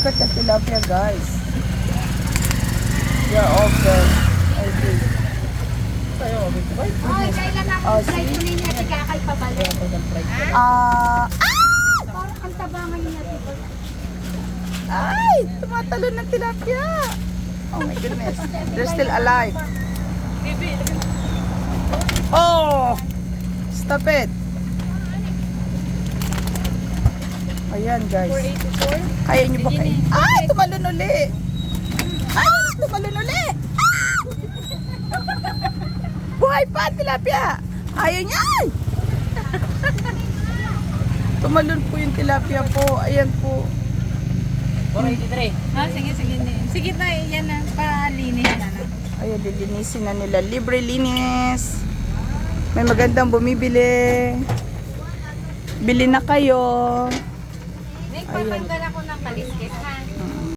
Look at the tilapia, guys. They're all fresh. Okay. Ay, kailan ako fry ko ninyo at ikakay pabalik. Parang ang tabangan niya. Ay! Tumatalon ng tilapia! Oh my goodness. They're still alive. Oh! Stop it! Ayan, guys. 484? Kaya niyo ba kayo? Ay! Tumalon uli! Ay! Tumalon uli! Ah! Buhay pa, tilapia! Ayaw niya! Ay! Tumalon po yung tilapia po. Ayan po. 483. Sige, sige. Sige na, yan na. Palinis na na. Ayan, lilinisin na nila. Libre linis. May magandang bumibili. Bili na kayo. Nagpapanggal ako ng kaliskis, ha?